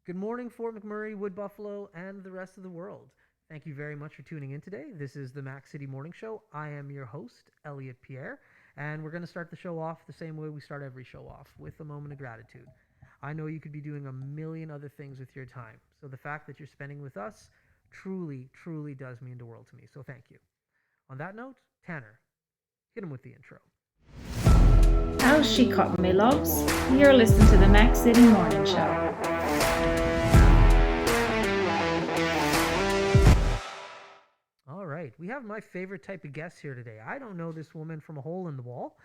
Good morning, Fort McMurray, Wood Buffalo, and the rest of the world. Thank you very much for tuning in today. This is the Mac City Morning Show. I am your host, Elliot Pierre, and we're going to start the show off the same way we start every show off, with a moment of gratitude. I know you could be doing a million other things with your time, so the fact that you're spending with us truly, truly does mean the world to me, so thank you. On that note, Tanner, hit him with the intro. How's she cutting, me loves? You're listening to the Mac City Morning Show. All right, we have my favorite type of guest here today. I don't know this woman from a hole in the wall,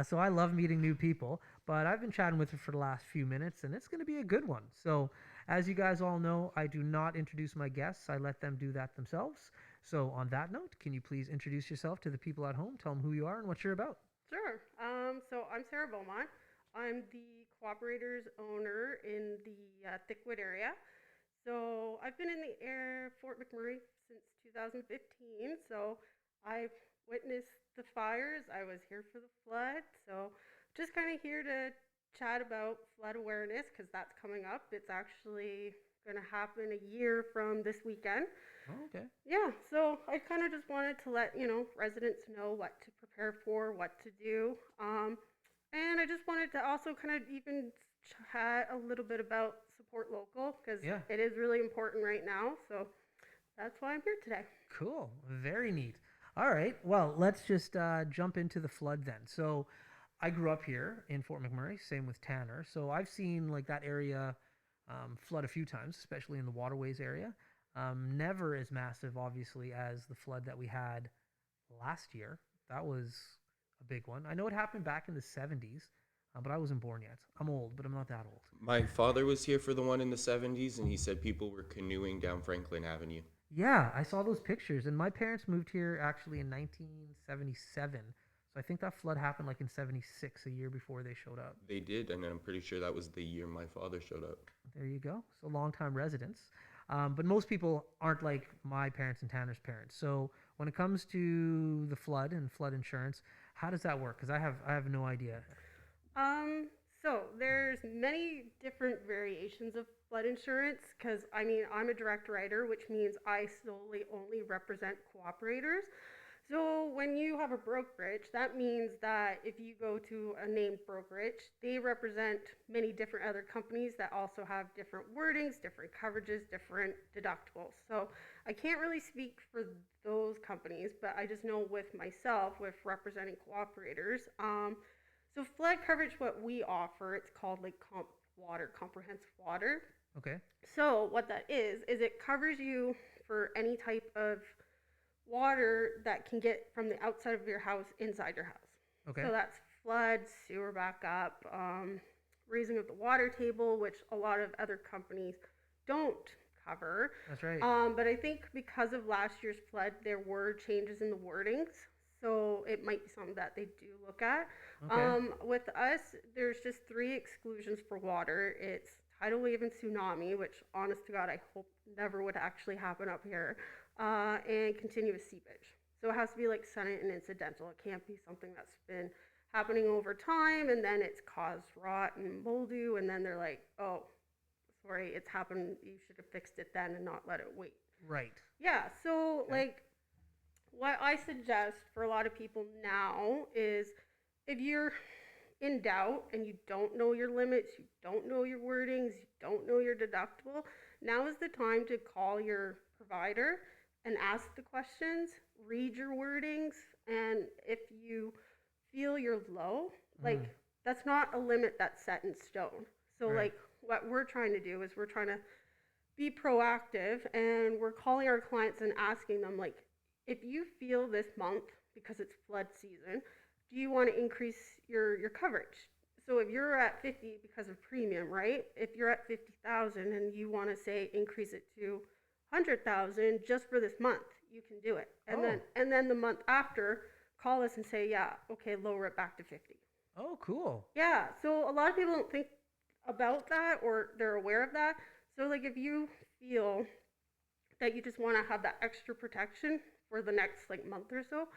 so I love meeting new people, but I've been chatting with her for the last few minutes, and it's going to be a good one. So, as you guys all know, I do not introduce my guests. I let them do that themselves. So, on that note, can you please introduce yourself to the people at home? Tell them who you are and what you're about. Sure. So I'm Sarah Beaumont. I'm the Co-Operators owner in the Thickwood area. So I've been in the Fort McMurray since 2015. So I've witnessed the fires. I was here for the flood. So just kind of here to chat about flood awareness because that's coming up. It's actually going to happen a year from this weekend. Oh, okay. Yeah, so I kind of just wanted to let, residents know what to prepare for, what to do. And I just wanted to also kind of even chat a little bit about support local because Yeah. it is really important right now. So that's why I'm here today. Cool. Very neat. All right. Well, let's just jump into the flood then. So, I grew up here in Fort McMurray, same with Tanner. So, I've seen like that area flood a few times, especially in the waterways area. Never as massive, obviously, as the flood that we had last year. That was a big one. I know it happened back in the 70s, but I wasn't born yet. I'm old, but I'm not that old. My father was here for the one in the 70s, and he said people were canoeing down Franklin Avenue. Yeah, I saw those pictures, and my parents moved here actually in 1977. So I think that flood happened like in 76, a year before they showed up. They did, and I'm pretty sure that was the year my father showed up. There you go. So long-time residents. But most people aren't like my parents and Tanner's parents. So when it comes to the flood and flood insurance, how does that work? Because I have no idea. So there's many different variations of flood insurance because I'm a direct writer, which means I solely only represent cooperators. So when you have a brokerage, that means that if you go to a named brokerage, they represent many different other companies that also have different wordings, different coverages, different deductibles. So I can't really speak for those companies, but I just know with myself, with representing cooperators. So flood coverage, what we offer, it's called like comprehensive water. Okay. So what that is it covers you for any type of water that can get from the outside of your house inside your house. Okay. So that's flood, sewer backup, raising of the water table, which a lot of other companies don't cover. That's right. But I think because of last year's flood, there were changes in the wordings. So it might be something that they do look at. Okay. With us, there's just 3 exclusions for water. It's tidal wave and tsunami, which honest to God, I hope never would actually happen up here, and continuous seepage. So it has to be like sudden and incidental. It can't be something that's been happening over time and then it's caused rot and mildew and then they're like, oh, sorry, it's happened. You should have fixed it then and not let it wait. Right. Yeah, so Okay. like what I suggest for a lot of people now is if you're in doubt and you don't know your limits, you don't know your wordings, you don't know your deductible, now is the time to call your provider and ask the questions, read your wordings, and if you feel you're low, like that's not a limit that's set in stone. So Right. like what we're trying to do is we're trying to be proactive and we're calling our clients and asking them like, if you feel this month because it's flood season, do you want to increase your coverage? So if you're at 50 because of premium, right? If you're at 50,000 and you want to say increase it to 100,000 just for this month, you can do it. And then the month after, call us and say, yeah, okay, lower it back to 50. Oh, cool. Yeah, so a lot of people don't think about that or they're aware of that. So like if you feel that you just want to have that extra protection for the next like month or so,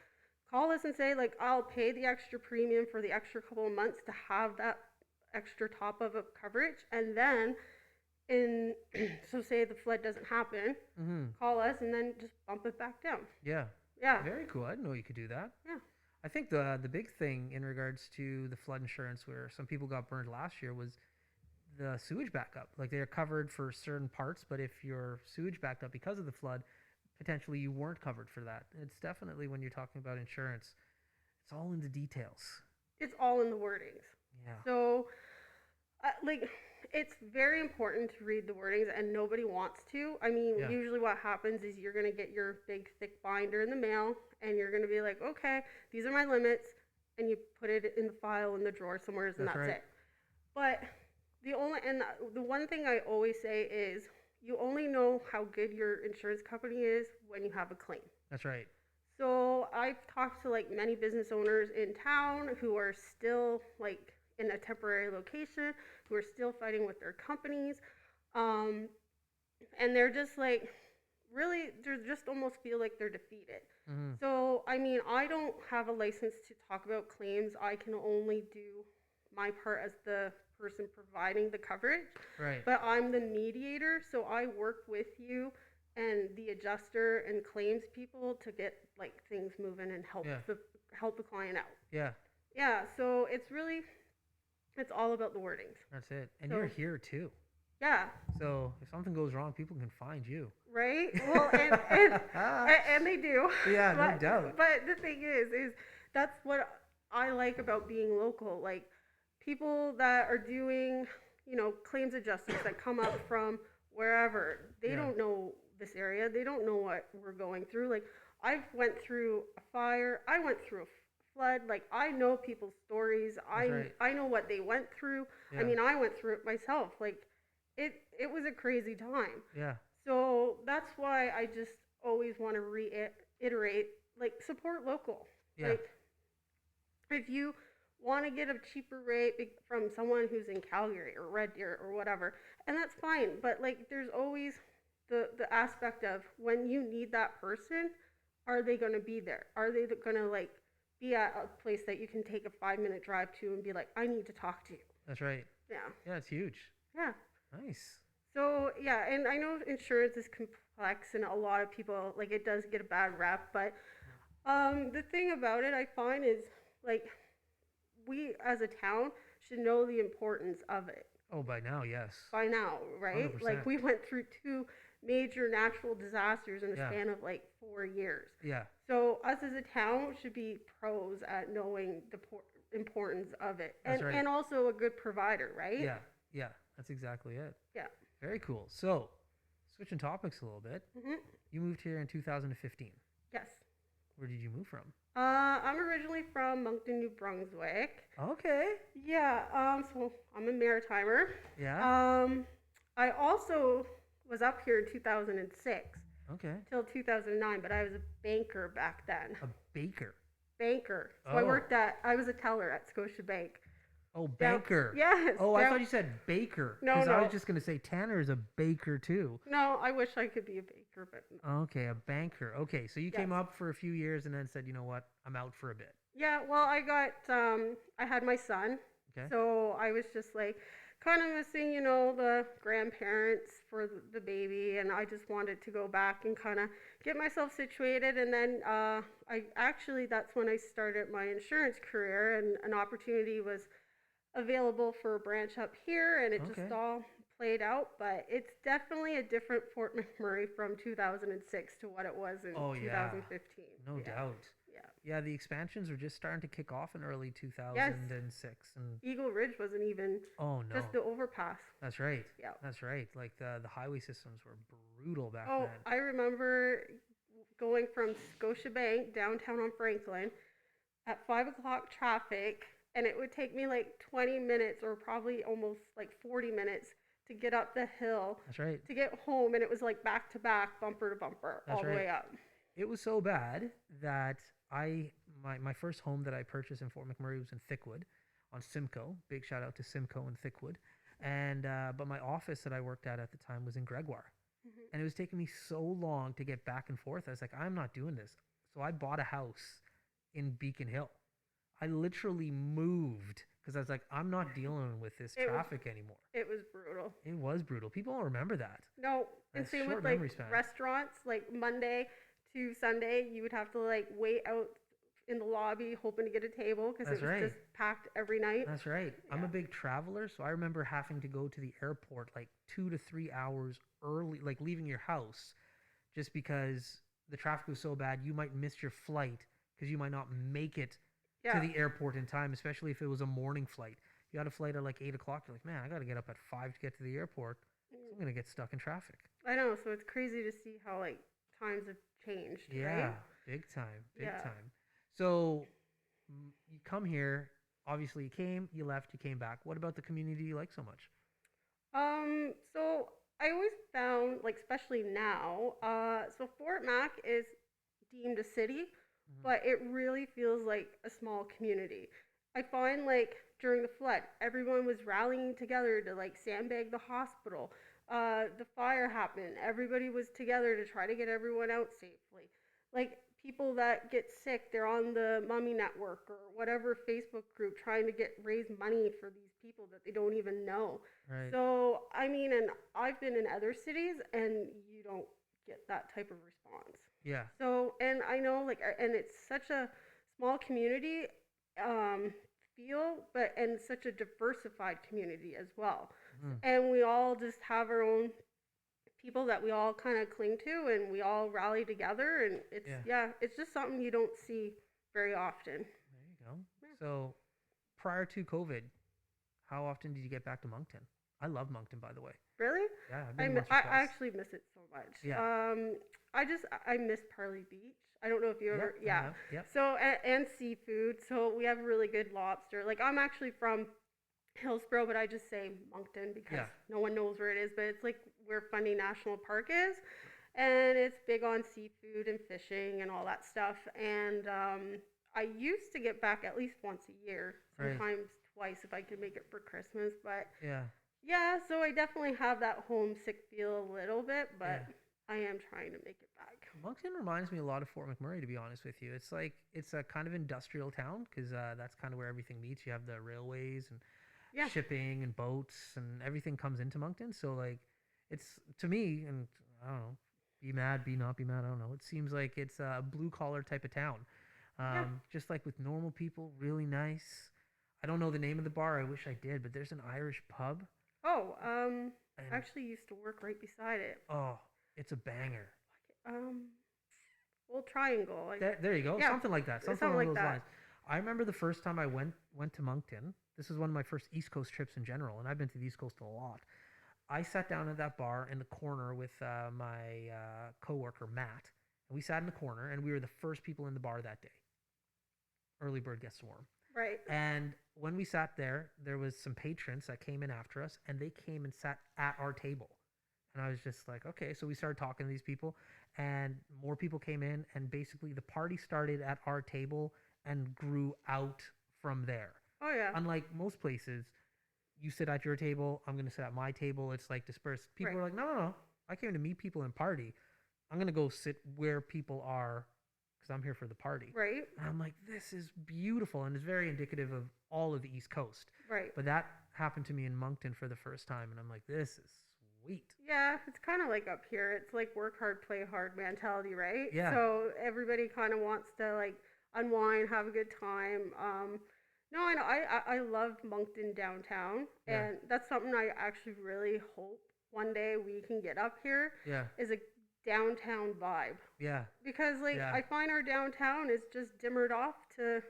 call us and say like, I'll pay the extra premium for the extra couple of months to have that extra top of coverage. And then And so say the flood doesn't happen, Mm-hmm. call us and then just bump it back down. Yeah. Yeah. Very cool. I didn't know you could do that. Yeah. I think the big thing in regards to the flood insurance, where some people got burned last year, was the sewage backup. Like they're covered for certain parts, but if your sewage backed up because of the flood, potentially you weren't covered for that. It's definitely, when you're talking about insurance, it's all in the details. It's all in the wordings. Yeah. So, like, it's very important to read the wordings, and nobody wants to. I mean, Yeah. usually what happens is you're going to get your big, thick binder in the mail, and you're going to be like, okay, these are my limits, and you put it in the file in the drawer somewhere, and That's that's right. it. But the one thing I always say is you only know how good your insurance company is when you have a claim. That's right. So I've talked to like many business owners in town who are still like in a temporary location, who are still fighting with their companies, and they're just like really, they just almost feel like they're defeated. Mm-hmm. So I mean, I don't have a license to talk about claims. I can only do my part as the person providing the coverage. Right. But I'm the mediator, so I work with you and the adjuster and claims people to get like things moving and help Yeah. the client out. Yeah. Yeah, so it's all about the wordings. That's it. And So- you're here too. Yeah, So if something goes wrong, people can find you. right? Well, and they do. Yeah, no But- doubt. But the thing is that's what I like about being local. Like people that are doing, claims adjusters that come up from wherever, they Yeah. don't know this area. They don't know what we're going through. Like I went through a fire. I went through a flood. Like I know people's stories. right. I know what they went through. Yeah. I mean, I went through it myself. Like it was a crazy time. Yeah. So that's why I just always want to reiterate, like, support local. Yeah. Like, if you want to get a cheaper rate from someone who's in Calgary or Red Deer or whatever, and that's fine. But, like, there's always the aspect of when you need that person, are they going to be there? Are they going to, like, be at a place that you can take a 5-minute drive to and be like, I need to talk to you? That's right. Yeah. Yeah, it's huge. Yeah. Nice. So yeah, and I know insurance is complex, and a lot of people like it does get a bad rap. But the thing about it, I find, is like we as a town should know the importance of it Oh, by now, yes. by now, right? 100%. Like we went through 2 major natural disasters in a Yeah. span of like 4 years. Yeah. So us as a town should be pros at knowing the importance of it, That's right. and also a good provider, right? Yeah. Yeah. That's exactly it. Yeah. Very cool. So, switching topics a little bit. hmm You moved here in 2015. Yes. Where did you move from? I'm originally from Moncton, New Brunswick. Okay. Yeah, so I'm a maritimer. Yeah. I also was up here in 2006 Okay. till 2009, but I was a banker back then. A baker. Banker. So Oh. I was a teller at Scotiabank. Oh, Down- banker. Yes. Oh, I down- thought you said baker. No, Because I no. was just going to say Tanner is a baker too. No, I wish I could be a baker, but Okay, a banker. Okay, so you came Yes. up for a few years and then said, you know what, I'm out for a bit. yeah, well, I had my son. Okay. So I was just like kind of missing, the grandparents for the baby, and I just wanted to go back and kind of get myself situated. And then that's when I started my insurance career, and an opportunity was available for a branch up here, and it Okay. just all played out. But it's definitely a different Fort McMurray from 2006 to what it was in Oh, yeah. 2015. No Yeah. doubt. Yeah. Yeah, the expansions were just starting to kick off in early 2006. And Eagle Ridge wasn't even oh no, just the overpass. that's right. Yeah. That's right. Like the highway systems were brutal back Oh, then. I remember going from Scotiabank downtown on Franklin at 5 o'clock traffic, and it would take me like 20 minutes or probably almost like 40 minutes to get up the hill That's right. to get home, and it was like back to back, bumper to bumper, That's all the right. way up. It was so bad that my first home that I purchased in Fort McMurray was in Thickwood on Simcoe. Big shout out to Simcoe and Thickwood. And but my office that I worked at the time was in Gregoire. Mhm. And it was taking me so long to get back and forth. I was like, I'm not doing this. So I bought a house in Beacon Hill. I literally moved because I was like, I'm not dealing with this It was- traffic anymore. It was brutal. It was brutal. People don't remember that. No, and That's same short with like memory span. restaurants, like Monday to Sunday, you would have to like wait out in the lobby hoping to get a table because That's it was right. just packed every night. That's right. I'm a Yeah. big traveler, so I remember having to go to the airport like 2 to 3 hours early, like leaving your house, just because the traffic was so bad. You might miss your flight because you might not make it Yeah. to the airport in time, especially if it was a morning flight. You had a flight at like 8 o'clock. You're like, man, I got to get up at 5 to get to the airport. So I'm gonna get stuck in traffic. I know, so it's crazy to see how like times have changed, Yeah, right? big time, big Yeah. time. So you come here. Obviously, you came, you left, you came back. What about the community you like so much? So I always found, like, especially now, so Fort Mac is deemed a city, Mhm. but it really feels like a small community. I find, like, during the flood, everyone was rallying together to, like, sandbag the hospital. The fire happened. Everybody was together to try to get everyone out safely. Like, people that get sick, they're on the Mummy Network or whatever Facebook group trying to raise money for these people that they don't even know. Right. So, I mean, and I've been in other cities and you don't get that type of response. Yeah. So, and I know, like, and it's such a small community feel, but and such a diversified community as well. Mhm. And we all just have our own people that we all kind of cling to, and we all rally together, and it's Yeah. it's just something you don't see very often. There you go. Yeah. So, prior to COVID, how often did you get back to Moncton? I love Moncton, by the way. Really? Yeah, I've I, been mi- once or I twice. actually miss it so much. Yeah. I miss Parley Beach. I don't know if you ever, Yep, I yeah. have. Yep. So and seafood. So we have really good lobster. Like I'm actually from Hillsborough, but I just say Moncton because Yeah. no one knows where it is. But it's like where Fundy National Park is, and it's big on seafood and fishing and all that stuff. And I used to get back at least once a year, Right. sometimes twice if I could make it for Christmas. But Yeah. yeah, so I definitely have that homesick feel a little bit, but Yeah. I am trying to make it back. Moncton reminds me a lot of Fort McMurray, to be honest with you. It's like it's a kind of industrial town because that's kind of where everything meets. You have the railways and Yeah. shipping and boats and everything comes into Moncton. So like, it's to me, and I don't know, be mad, be not be mad. I don't know. It seems like it's a blue collar type of town, Yeah. just like with normal people, really nice. I don't know the name of the bar. I wish I did, but there's an Irish pub. Oh, And I actually used to work right beside it. oh, it's a banger. Old Triangle. Like, There you go. Yeah, Something like that. Something something along like those that. lines. I remember the first time I went to Moncton. This was one of my first East Coast trips in general, and I've been to the East Coast a lot. I sat down at that bar in the corner with my coworker Matt, and we sat in the corner, and we were the first people in the bar that day. Early bird gets the worm. right. And when we sat there, there was some patrons that came in after us, and they came and sat at our table. And I was just like, okay. So we started talking to these people, and more people came in, and basically the party started at our table and grew out from there. Oh yeah. Unlike most places, you sit at your table, I'm going to sit at my table. It's like dispersed. People Right. are like, no. I came to meet people and party. I'm going to go sit where people are because I'm here for the party. Right. And I'm like, this is beautiful, and it's very indicative of all of the East Coast. Right. But that happened to me in Moncton for the first time, and I'm like, this is sweet. Yeah, it's kind of like up here. It's like work hard, play hard mentality, right? Yeah. So everybody kind of wants to like unwind, have a good time. No, I know. I love Moncton downtown, Yeah. and that's something I actually really hope one day we can get up here Yeah, is a downtown vibe. yeah. Because like Yeah. I find our downtown is just dimmered off to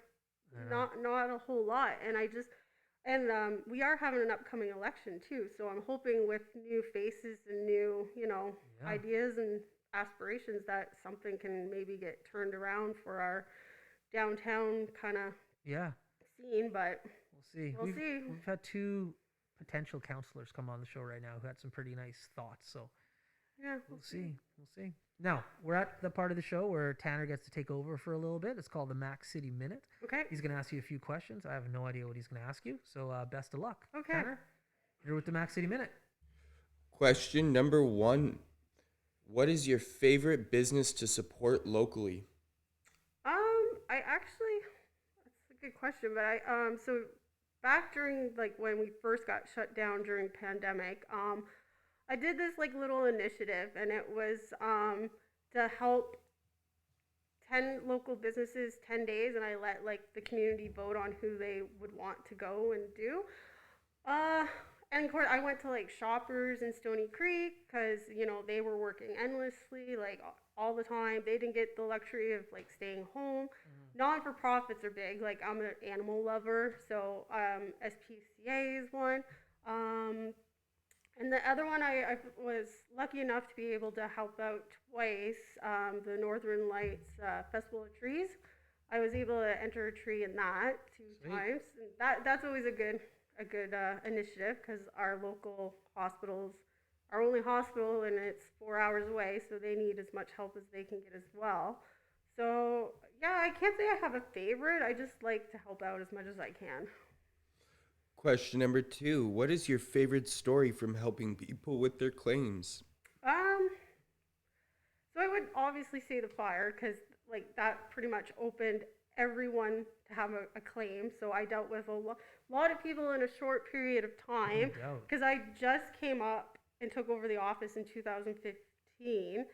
I know. not a whole lot, and we are having an upcoming election too, so I'm hoping with new faces and new Yeah. ideas and aspirations that something can maybe get turned around for our downtown kind of Yeah, scene, but we'll see. We'll see. We've had two potential counselors come on the show right now who had some pretty nice thoughts, so yeah, we'll see. We'll see. Now, we're at the part of the show where Tanner gets to take over for a little bit. It's called the Mac City Minute. Okay. He's going to ask you a few questions. I have no idea what he's going to ask you, so best of luck. Okay. Tanner, you're with the Mac City Minute. Question number 1. What is your favorite business to support locally? I actually, that's a good question, but so back during like when we first got shut down during pandemic, I did this like little initiative, and it was to help 10 local businesses 10 days, and I let like the community vote on who they would want to go and do. Uh, and of course, I went to like Shoppers in Stony Creek because they were working endlessly, like all the time. They didn't get the luxury of like staying home. Non for profits are big. Like I'm an animal lover, so SPCA is one. Um, and the other one, I was lucky enough to be able to help out twice. The Northern Lights Festival of Trees. I was able to enter a tree in that two Sweet. times. And that's always a good initiative because our local hospitals, our only hospital, and it's 4 hours away, so they need as much help as they can get as well. So yeah, I can't say I have a favorite. I just like to help out as much as I can. Question number 2. What is your favorite story from helping people with their claims? Um, so I would obviously say the fire because like that pretty much opened everyone to have a claim. So I dealt with lot of people in a short period of time No doubt. because I just came up and took over the office in 2015.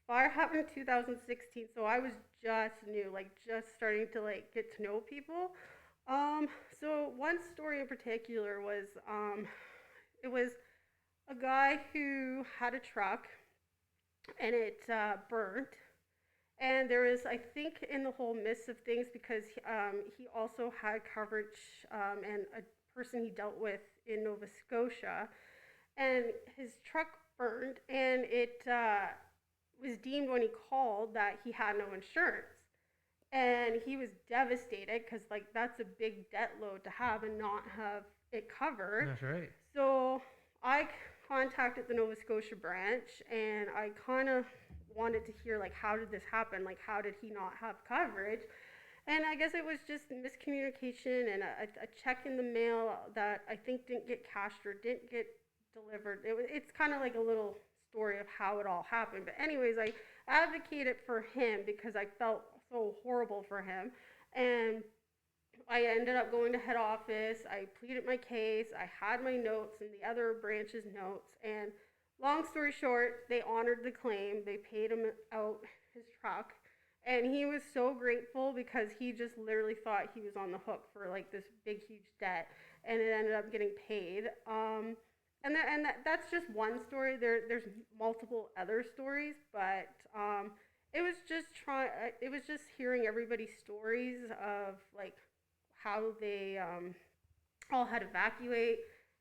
Fire happened in 2016, so I was just new, like just starting to like get to know people. So one story in particular was it was a guy who had a truck and it burnt. And there is, I think, in the whole midst of things, because he also had coverage and a person he dealt with in Nova Scotia, and his truck burned, and it was deemed when he called that he had no insurance, and he was devastated because like that's a big debt load to have and not have it covered. That's right. So I contacted the Nova Scotia branch, and I kind of wanted to hear like how did this happen, like how did he not have coverage. And I guess it was just miscommunication and a check in the mail that I think didn't get cashed or didn't get delivered. It's kind of like a little story of how it all happened. But anyways, I advocated for him because I felt so horrible for him. And I ended up going to head office. I pleaded my case. I had my notes and the other branch's notes. And long story short, they honored the claim. They paid him out his truck. And he was so grateful because he just literally thought he was on the hook for like this big, huge debt. And it ended up getting paid. That's just one story. There's multiple other stories, but it was just hearing everybody's stories of like how they all had to evacuate,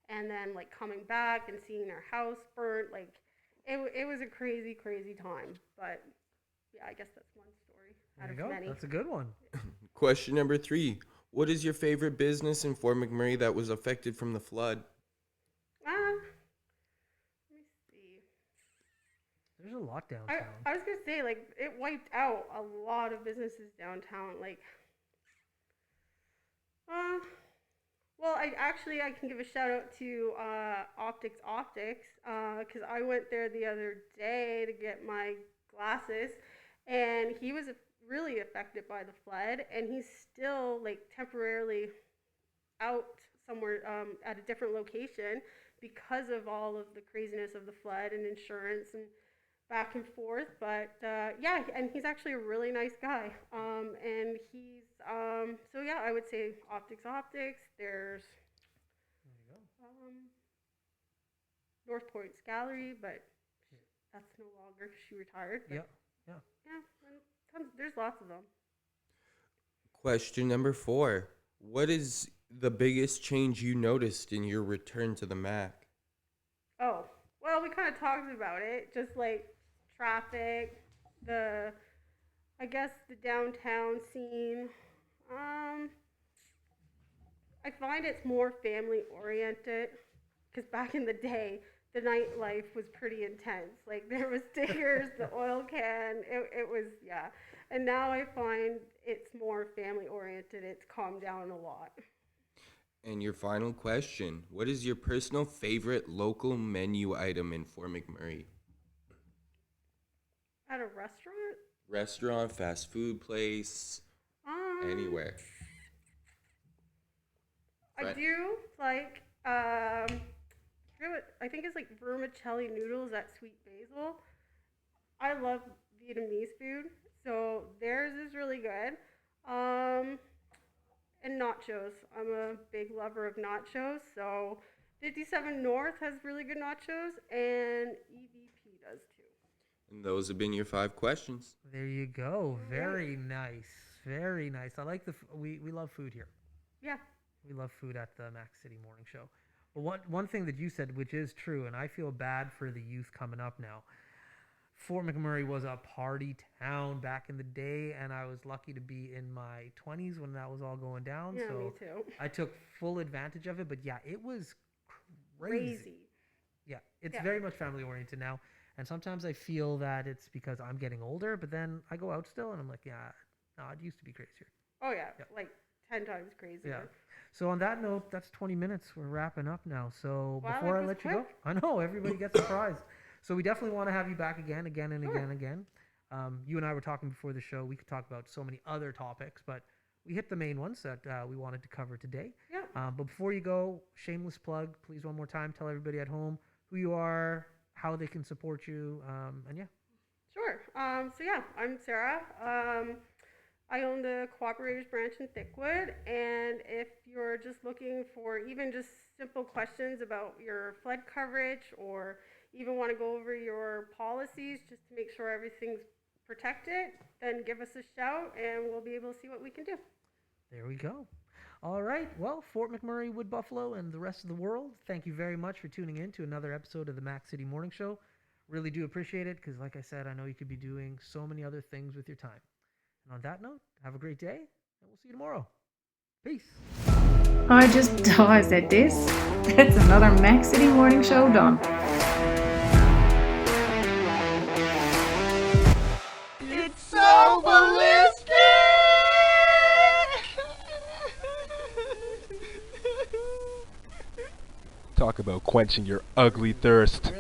and then like coming back and seeing their house burnt. Like it was a crazy, crazy time. But yeah, I guess that's one story There out you of go. many. That's a good one. Question number 3. What is your favorite business in Fort McMurray that was affected from the flood? Let me see. There's a lot downtown. I was gonna say like it wiped out a lot of businesses downtown. Like, well, I can give a shout out to Optics because I went there the other day to get my glasses, and he was really affected by the flood, and he's still like temporarily out somewhere at a different location because of all of the craziness of the flood and insurance and back and forth. But yeah, and he's actually a really nice guy. And he's so yeah, I would say Optics. There's There you go. North Point's Gallery, but that's no longer. She retired. But Yeah. Yeah. yeah, and there's lots of them. Question number 4. What is the biggest change you noticed in your return to the Mac? Oh, well, we kind of talked about it, just like traffic, I guess the downtown scene. I find it's more family oriented because back in the day, the nightlife was pretty intense. Like there was stickers, the oil can. It was yeah, and now I find it's more family oriented. It's calmed down a lot. And your final question. What is your personal favorite local menu item in Fort McMurray? At a restaurant, Restaurant, fast food place, um, anywhere. I Right. do like, I think it's like vermicelli noodles at Sweet Basil. I love Vietnamese food, so theirs is really good. Um, and nachos. I'm a big lover of nachos, so 57 North has really good nachos, and EVP does too. And those have been your 5 questions. There you go. All right. Very nice. Very nice. I like we love food here. Yeah. We love food at the Mac City Morning Show. But one thing that you said, which is true, and I feel bad for the youth coming up now. Fort McMurray was a party town back in the day, and I was lucky to be in my 20s when that was all going down. Yeah, so me too. I took full advantage of it. But yeah, it was crazy. Yeah, it's very much family oriented now. And sometimes I feel that it's because I'm getting older, but then I go out still and I'm like, yeah, no, it used to be crazier. Oh yeah, like 10 times crazier. Yeah. So on that note, that's 20 minutes. We're wrapping up now. So Wow, before that I was let you go, quick. I know everybody gets surprised. So we definitely want to have you back again and Sure. again. You and I were talking before the show. We could talk about so many other topics, but we hit the main ones that we wanted to cover today. Yeah. But before you go, shameless plug, please one more time, tell everybody at home who you are, how they can support you, and yeah. Sure. So yeah, I'm Sarah. I own the Co-Operators branch in Thickwood, and if you're just looking for even just simple questions about your flood coverage, or even want to go over your policies just to make sure everything's protected, then give us a shout, and we'll be able to see what we can do. There we go. All right. Well, Fort McMurray, Wood Buffalo, and the rest of the world, thank you very much for tuning in to another episode of the Mac City Morning Show. Really do appreciate it because, like I said, I know you could be doing so many other things with your time. And on that note, have a great day, and we'll see you tomorrow. Peace. I said this. That's another Mac City Morning Show done. It's so ballistic! Talk about quenching your ugly thirst.